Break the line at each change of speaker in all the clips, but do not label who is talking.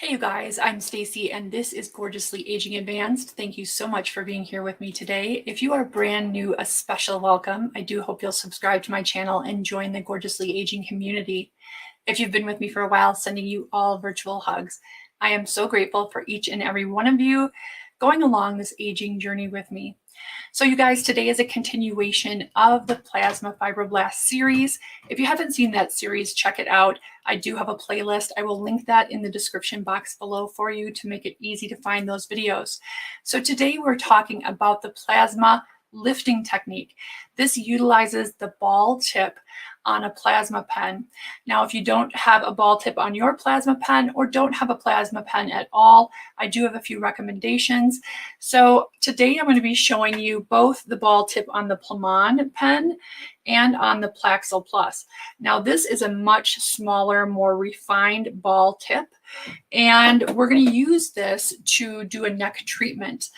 Hey you guys, I'm Stacy and this is Gorgeously Aging Advanced. Thank you so much for being here with me today. If you are brand new, a special welcome. I do hope you'll subscribe to my channel and join the Gorgeously Aging community. If you've been with me for a while, sending you all virtual hugs. I am so grateful for each and every one of you going along this aging journey with me. So you guys, today is a continuation of the Plasma Fibroblast series. If you haven't seen that series, check it out. I do have a playlist. I will link that in the description box below for you to make it easy to find those videos. So today we're talking about the plasma lifting technique. This utilizes the ball tip on a plasma pen. Now, if you don't have a ball tip on your plasma pen or don't have a plasma pen at all, I do have a few recommendations. So today I'm going to be showing you both the ball tip on the Plamon pen and on the Plaxel Plus. Now, this is a much smaller, more refined ball tip, and we're going to use this to do a neck treatment.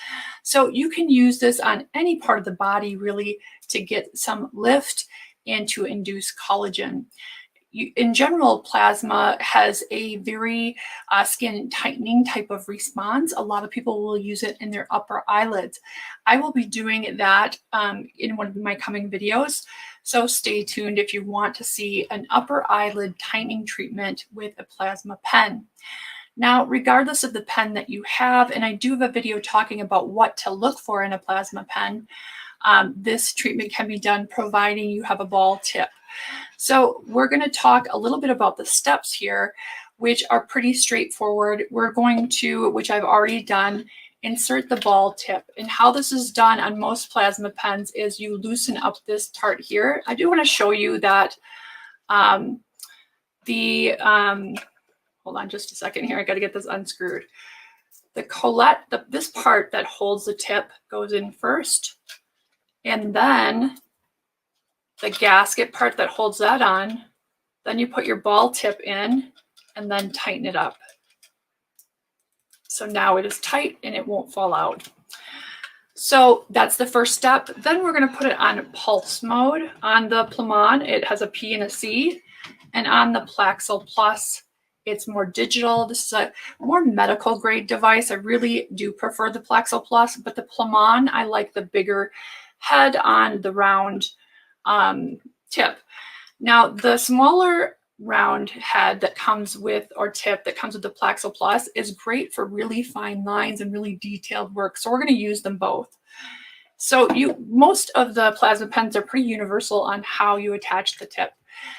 So you can use this on any part of the body really to get some lift and to induce collagen. In general, plasma has a very skin tightening type of response. A lot of people will use it in their upper eyelids. I will be doing that in one of my coming videos. So stay tuned if you want to see an upper eyelid tightening treatment with a plasma pen. Now, regardless of the pen that you have, and I do have a video talking about what to look for in a plasma pen, this treatment can be done providing you have a ball tip. So we're going to talk a little bit about the steps here, which are pretty straightforward. We're going to, which I've already done, insert the ball tip. And how this is done on most plasma pens is you loosen up this part here. I do want to show you that hold on just a second here. I got to get this unscrewed. The collet, this part that holds the tip goes in first. And then the gasket part that holds that on, then you put your ball tip in and then tighten it up. So now it is tight and it won't fall out. So that's the first step. Then we're going to put it on pulse mode. On the Plamon, it has a P and a C. And on the Plaxel Plus, it's more digital. This is a more medical grade device. I really do prefer the Plaxel Plus, but the Plamon, I like the bigger head on the round tip. Now, the smaller round head that comes with, or tip that comes with the Plaxel Plus is great for really fine lines and really detailed work. So we're going to use them both. So most of the plasma pens are pretty universal on how you attach the tip.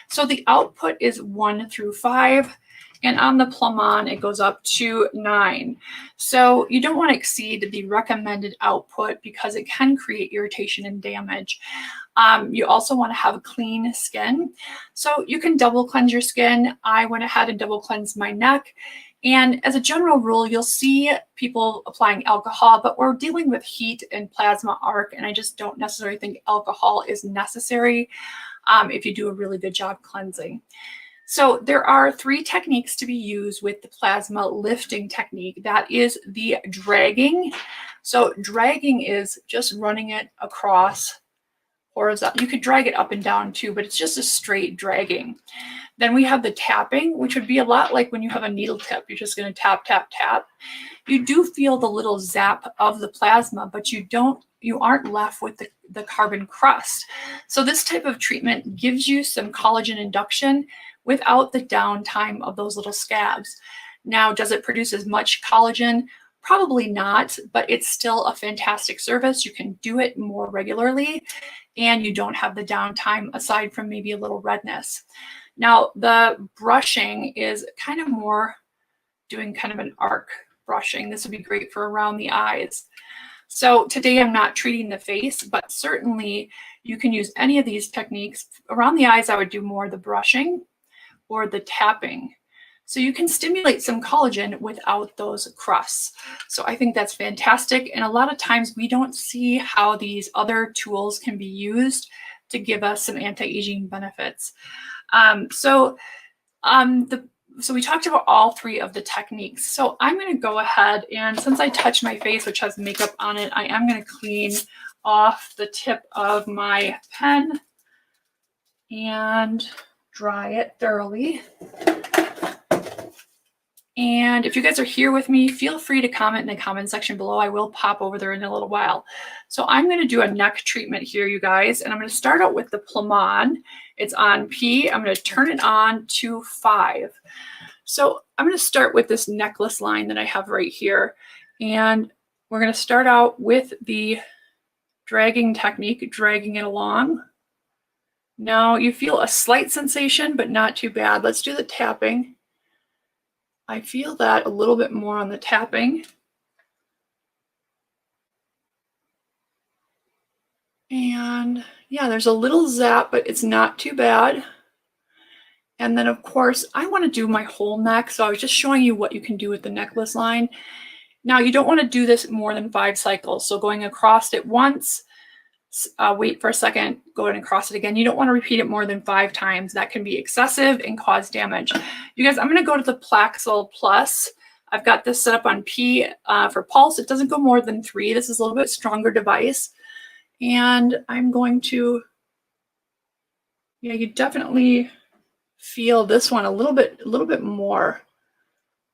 So the output is 1 through 5. And on the Plamon, it goes up to 9. So you don't want to exceed the recommended output because it can create irritation and damage. You also want to have clean skin. So you can double cleanse your skin. I went ahead and double cleansed my neck. And as a general rule, you'll see people applying alcohol, but we're dealing with heat and plasma arc, and I just don't necessarily think alcohol is necessary if you do a really good job cleansing. So there are 3 techniques to be used with the plasma lifting technique. That is the dragging. So dragging is just running it across horizontal. You could drag it up and down too, but it's just a straight dragging. Then we have the tapping, which would be a lot like when you have a needle tip. You're just going to tap, tap, tap. You do feel the little zap of the plasma, but you aren't left with the carbon crust. So this type of treatment gives you some collagen induction without the downtime of those little scabs. Now, does it produce as much collagen? Probably not, but it's still a fantastic service. You can do it more regularly and you don't have the downtime aside from maybe a little redness. Now, the brushing is kind of more doing kind of an arc brushing. This would be great for around the eyes. So today I'm not treating the face, but certainly you can use any of these techniques. Around the eyes, I would do more the brushing or the tapping. So you can stimulate some collagen without those crusts. So I think that's fantastic. And a lot of times we don't see how these other tools can be used to give us some anti-aging benefits. So we talked about all 3 of the techniques. So I'm going to go ahead and since I touched my face, which has makeup on it, I am going to clean off the tip of my pen and dry it thoroughly. And if you guys are here with me, feel free to comment in the comment section below. I will pop over there in a little while. So I'm going to do a neck treatment here, you guys. And I'm going to start out with the Plamon. It's on P. I'm going to turn it on to 5. So I'm going to start with this necklace line that I have right here. And we're going to start out with the dragging technique, dragging it along. Now you feel a slight sensation, but not too bad. Let's do the tapping. I feel that a little bit more on the tapping. And yeah, there's a little zap, but it's not too bad. And then of course, I want to do my whole neck. So I was just showing you what you can do with the necklace line. Now you don't want to do this more than 5 cycles. So going across it once, wait for a second, go ahead and cross it again. You don't want to repeat it more than 5 times. That can be excessive and cause damage. You guys, I'm going to go to the Plaxil Plus. I've got this set up on P for pulse. It doesn't go more than 3. This is a little bit stronger device. And I'm going to, yeah, you definitely feel this one a little bit more.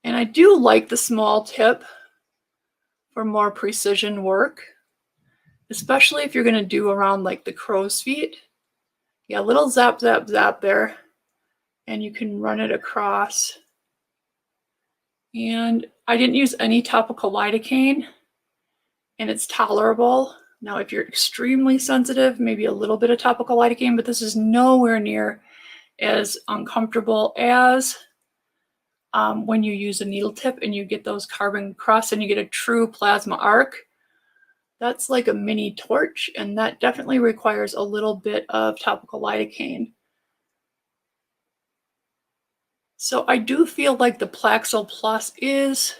And I do like the small tip for more precision work, especially if you're going to do around like the crow's feet. Yeah, little zap, zap, zap there. And you can run it across. And I didn't use any topical lidocaine, and it's tolerable. Now, if you're extremely sensitive, maybe a little bit of topical lidocaine, but this is nowhere near as uncomfortable as when you use a needle tip and you get those carbon crusts and you get a true plasma arc. That's like a mini torch, and that definitely requires a little bit of topical lidocaine. So I do feel like the Plaxil Plus is,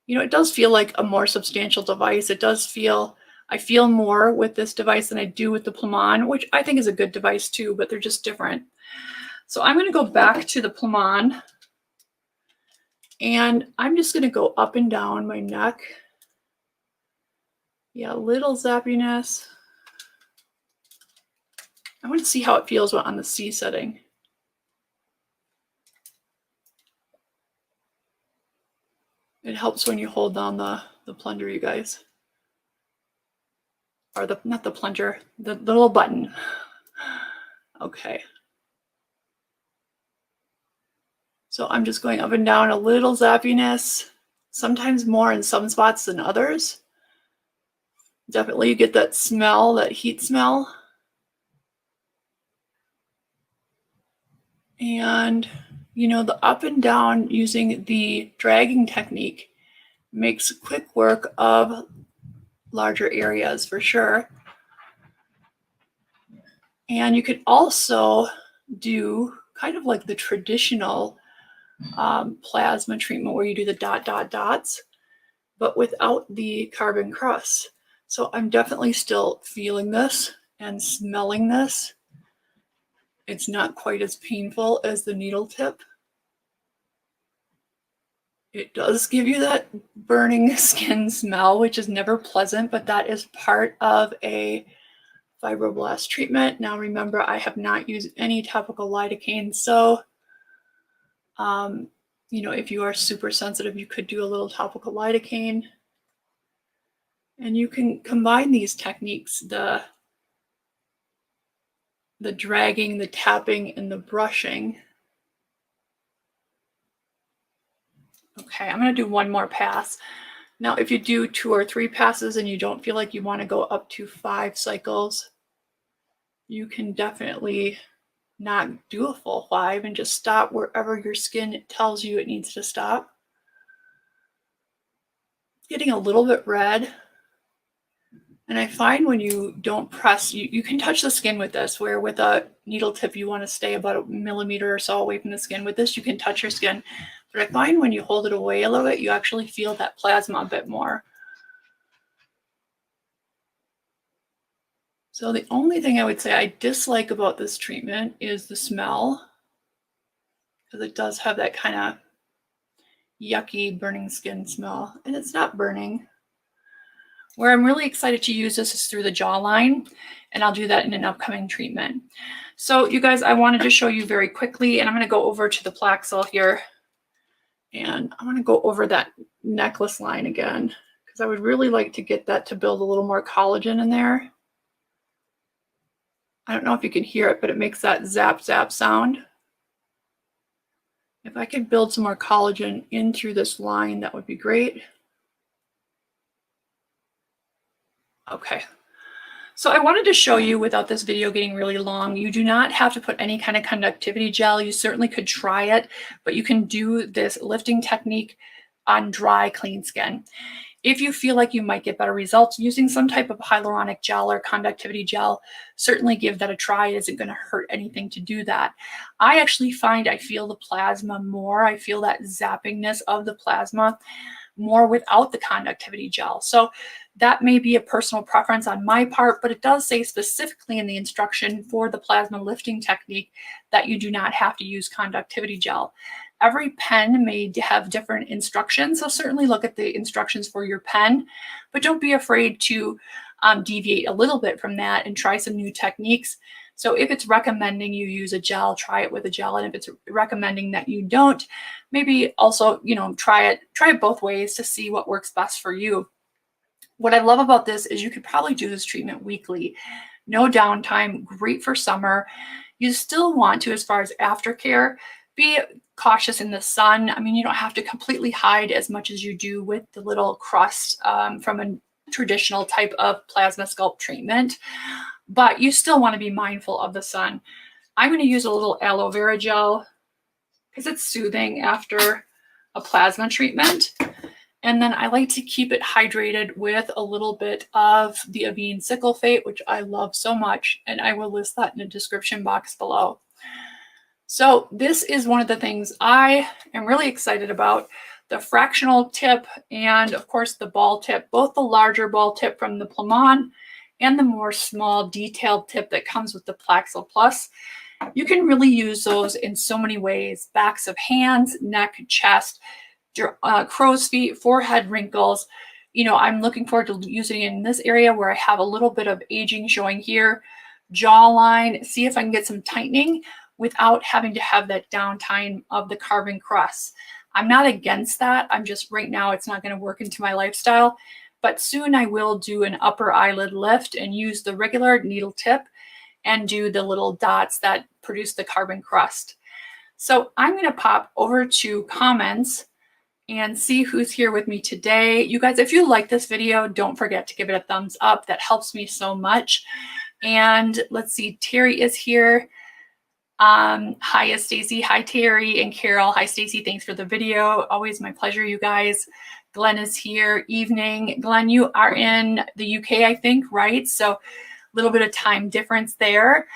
you know, it does feel like a more substantial device. It does feel, I feel more with this device than I do with the Plamon, which I think is a good device too, but they're just different. So I'm going to go back to the Plamon, and I'm just going to go up and down my neck. Yeah, a little zappiness. I want to see how it feels on the C setting. It helps when you hold down the plunger, you guys. Or not the plunger, the little button. Okay. So I'm just going up and down, a little zappiness, sometimes more in some spots than others. Definitely you get that smell, that heat smell. And, you know, the up and down using the dragging technique makes quick work of larger areas for sure. And you could also do kind of like the traditional plasma treatment where you do the dots, but without the carbon crust. So I'm definitely still feeling this and smelling this. It's not quite as painful as the needle tip. It does give you that burning skin smell, which is never pleasant, but that is part of a fibroblast treatment. Now remember, I have not used any topical lidocaine, so you know, if you are super sensitive, you could do a little topical lidocaine. And you can combine these techniques, the dragging, the tapping, and the brushing. Okay, I'm going to do one more pass. Now, if you do 2 or 3 passes and you don't feel like you want to go up to 5 cycles, you can definitely not do a full 5 and just stop wherever your skin tells you it needs to stop. It's getting a little bit red. And I find when you don't press, you can touch the skin with this, where with a needle tip, you want to stay about 1 millimeter or so away from the skin. With this, you can touch your skin. But I find when you hold it away a little bit, you actually feel that plasma a bit more. So the only thing I would say I dislike about this treatment is the smell, because it does have that kind of yucky burning skin smell, and it's not burning. Where I'm really excited to use this is through the jawline, and I'll do that in an upcoming treatment. So you guys, I wanted to show you very quickly, and I'm going to go over to the Plaxil here And I'm going to go over that necklace line again, because I would really like to get that to build a little more collagen in there. I don't know if you can hear it, but it makes that zap, zap sound. If I could build some more collagen in through this line, that would be great. Okay. So I wanted to show you, without this video getting really long, you do not have to put any kind of conductivity gel. You certainly could try it, but you can do this lifting technique on dry, clean skin. If you feel like you might get better results using some type of hyaluronic gel or conductivity gel, certainly give that a try. It isn't going to hurt anything to do that. I actually find I feel the plasma more. I feel that zappingness of the plasma more without the conductivity gel. So that may be a personal preference on my part, but it does say specifically in the instruction for the plasma lifting technique that you do not have to use conductivity gel. Every pen may have different instructions, so certainly look at the instructions for your pen, but don't be afraid to deviate a little bit from that and try some new techniques. So if it's recommending you use a gel, try it with a gel, and if it's recommending that you don't, maybe also, try it both ways to see what works best for you. What I love about this is you could probably do this treatment weekly. No downtime, great for summer. You still want to, as far as aftercare, be cautious in the sun. I mean, you don't have to completely hide as much as you do with the little crust from a traditional type of plasma sculpt treatment, but you still want to be mindful of the sun. I'm going to use a little aloe vera gel because it's soothing after a plasma treatment. And then I like to keep it hydrated with a little bit of the Avene Cyclophat, which I love so much, and I will list that in the description box below. So this is one of the things I am really excited about. The fractional tip and, of course, the ball tip, both the larger ball tip from the Plamon and the more small detailed tip that comes with the Plaxil Plus. You can really use those in so many ways: backs of hands, neck, chest, crow's feet, forehead wrinkles. I'm looking forward to using it in this area where I have a little bit of aging showing here, jawline, see if I can get some tightening without having to have that downtime of the carbon crust. I'm not against that. I'm just, right now, it's not going to work into my lifestyle, but soon I will do an upper eyelid lift and use the regular needle tip and do the little dots that produce the carbon crust. So I'm going to pop over to comments and see who's here with me today. You guys, if you like this video, don't forget to give it a thumbs up. That helps me so much. And let's see, Terry is here. Hi, Stacy. Hi, Terry and Carol. Hi, Stacy. Thanks for the video. Always my pleasure, you guys. Glenn is here. Evening. Glenn, you are in the UK, I think, right? So a little bit of time difference there.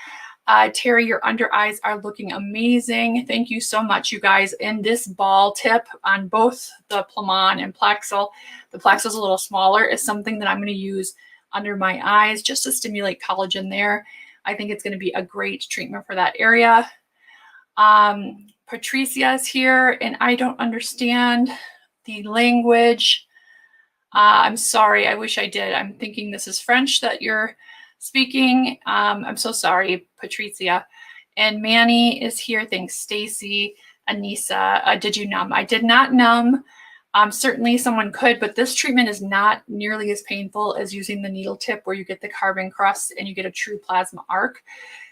Terry, your under eyes are looking amazing. Thank you so much, you guys. And this ball tip on both the Plamon and Plaxil, the Plaxil is a little smaller, is something that I'm going to use under my eyes just to stimulate collagen there. I think it's going to be a great treatment for that area. Patricia is here, and I don't understand the language. I'm sorry. I wish I did. I'm thinking this is French that you're speaking. I'm so sorry, Patricia. And Manny is here. Thanks, Stacy. Anissa, did you numb? I did not numb. Certainly someone could, but this treatment is not nearly as painful as using the needle tip where you get the carbon crust and you get a true plasma arc.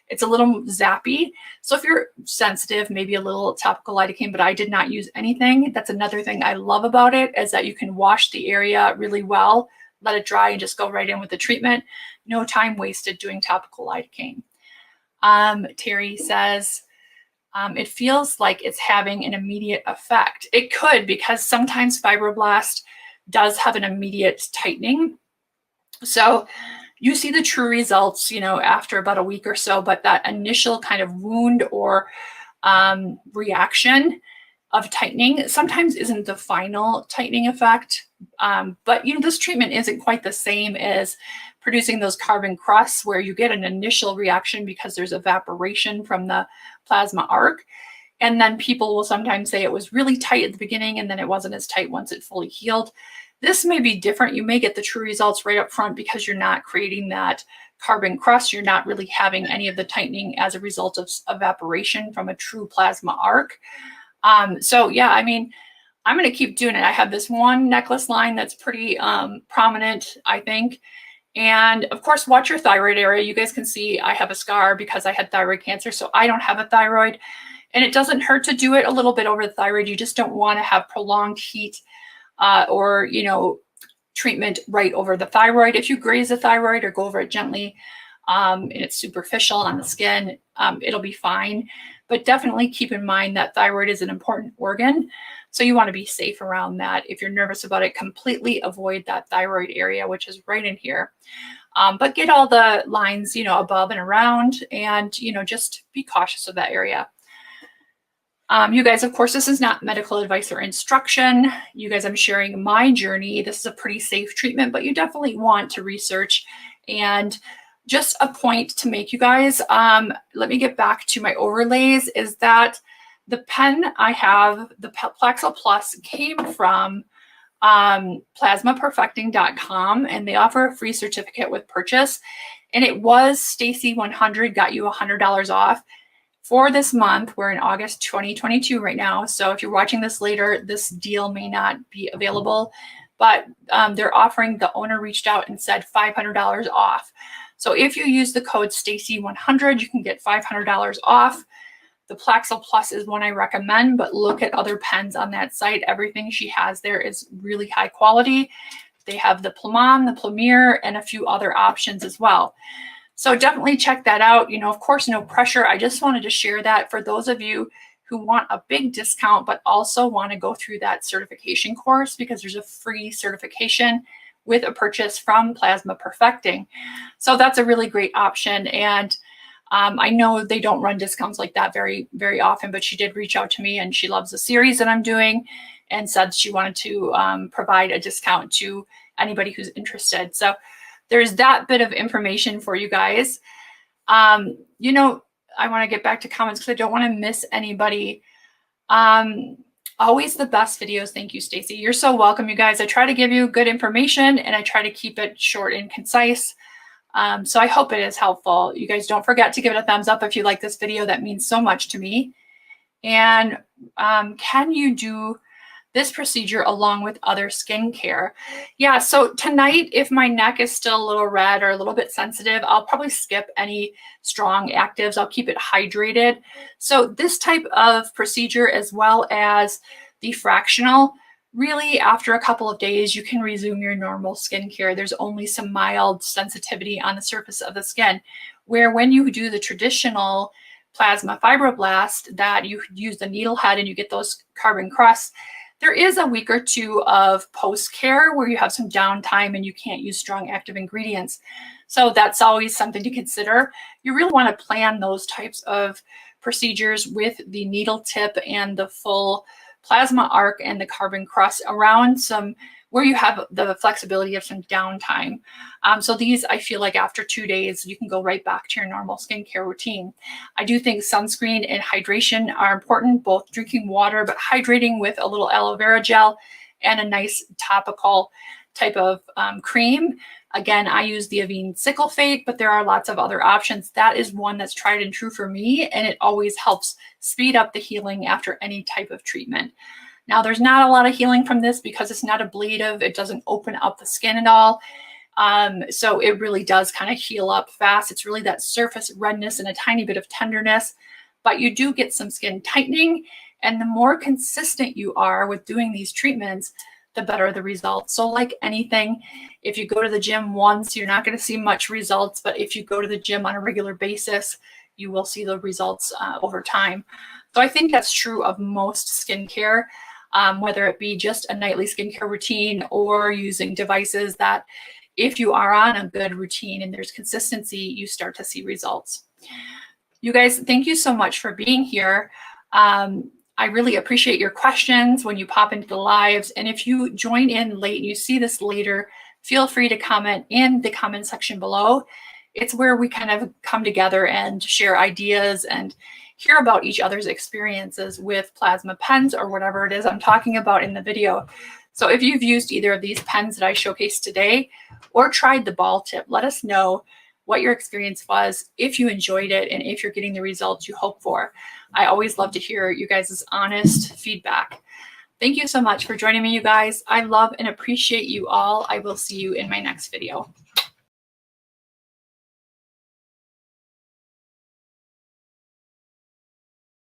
It's a little zappy. So if you're sensitive, maybe a little topical lidocaine, but I did not use anything. That's another thing I love about it, is that you can wash the area really well, let it dry, and just go right in with the treatment. No time wasted doing topical lidocaine. Terry says, it feels like it's having an immediate effect. It could, because sometimes Fibroblast does have an immediate tightening. So you see the true results, after about a week or so, but that initial kind of wound or reaction of tightening sometimes isn't the final tightening effect. But this treatment isn't quite the same as producing those carbon crusts where you get an initial reaction because there's evaporation from the plasma arc. And then people will sometimes say it was really tight at the beginning and then it wasn't as tight once it fully healed. This may be different. You may get the true results right up front because you're not creating that carbon crust. You're not really having any of the tightening as a result of evaporation from a true plasma arc. So yeah, I mean, I'm going to keep doing it. I have this one necklace line that's pretty prominent, I think. And of course, watch your thyroid area. You guys can see I have a scar because I had thyroid cancer, so I don't have a thyroid. And it doesn't hurt to do it a little bit over the thyroid. You just don't want to have prolonged heat or, you know, treatment right over the thyroid. If you graze the thyroid or go over it gently and it's superficial on the skin, it'll be fine. But definitely keep in mind that thyroid is an important organ. So you want to be safe around that. If you're nervous about it, completely avoid that thyroid area, which is right in here. But get all the lines, you know, above and around, and, you know, just be cautious of that area. You guys, of course, this is not medical advice or instruction. You guys, I'm sharing my journey. This is a pretty safe treatment, but you definitely want to research. And just a point to make, you guys, let me get back to my overlays, is that the pen I have, the Plaxo Plus, came from plasmaperfecting.com, and they offer a free certificate with purchase. And it was Stacy 100, got you $100 off. For this month, we're in August 2022 right now. So if you're watching this later, this deal may not be available, but they're offering, the owner reached out and said $500 off. So if you use the code Stacy100, you can get $500 off. The Plaxo Plus is one I recommend, but look at other pens on that site. Everything she has there is really high quality. They have the Plumon, the Plumier, and a few other options as well. So definitely check that out. You know, of course, no pressure. I just wanted to share that for those of you who want a big discount, but also want to go through that certification course, because there's a free certification with a purchase from Plasma Perfecting. So that's a really great option. And I know they don't run discounts like that very, very often, but she did reach out to me, and she loves the series that I'm doing and said she wanted to provide a discount to anybody who's interested. So there's that bit of information for you guys. You know, I want to get back to comments because I don't want to miss anybody. Always the best videos. Thank you, Stacy. You're so welcome, you guys. I try to give you good information, and I try to keep it short and concise. So I hope it is helpful. You guys don't forget to give it a thumbs up if you like this video. That means so much to me. And can you do this procedure along with other skincare? Yeah, so tonight, if my neck is still a little red or a little bit sensitive, I'll probably skip any strong actives. I'll keep it hydrated. So this type of procedure, as well as the fractional, really after a couple of days, you can resume your normal skincare. There's only some mild sensitivity on the surface of the skin, where when you do the traditional plasma fibroblast, that you use the needle head and you get those carbon crusts, there is a week or two of post-care where you have some downtime and you can't use strong active ingredients. So that's always something to consider. You really want to plan those types of procedures with the needle tip and the full plasma arc and the carbon crust around some where you have the flexibility of some downtime. So these, I feel like after 2 days, you can go right back to your normal skincare routine. I do think sunscreen and hydration are important, both drinking water, but hydrating with a little aloe vera gel and a nice topical type of cream. Again, I use the Avene Cyclofate, but there are lots of other options. That is one that's tried and true for me, and it always helps speed up the healing after any type of treatment. Now, there's not a lot of healing from this because it's not ablative. It doesn't open up the skin at all. So it really does kind of heal up fast. It's really that surface redness and a tiny bit of tenderness, but you do get some skin tightening. And the more consistent you are with doing these treatments, the better the results. So like anything, if you go to the gym once, you're not going to see much results, but if you go to the gym on a regular basis, you will see the results over time. So I think that's true of most skincare. Whether it be just a nightly skincare routine or using devices, that if you are on a good routine and there's consistency, you start to see results. You guys, thank you so much for being here. I really appreciate your questions when you pop into the lives. And if you join in late and you see this later, feel free to comment in the comment section below. It's where we kind of come together and share ideas and hear about each other's experiences with plasma pens or whatever it is I'm talking about in the video. So if you've used either of these pens that I showcased today or tried the ball tip, let us know what your experience was, if you enjoyed it, and if you're getting the results you hope for. I always love to hear you guys' honest feedback. Thank you so much for joining me, you guys. I love and appreciate you all. I will see you in my next video.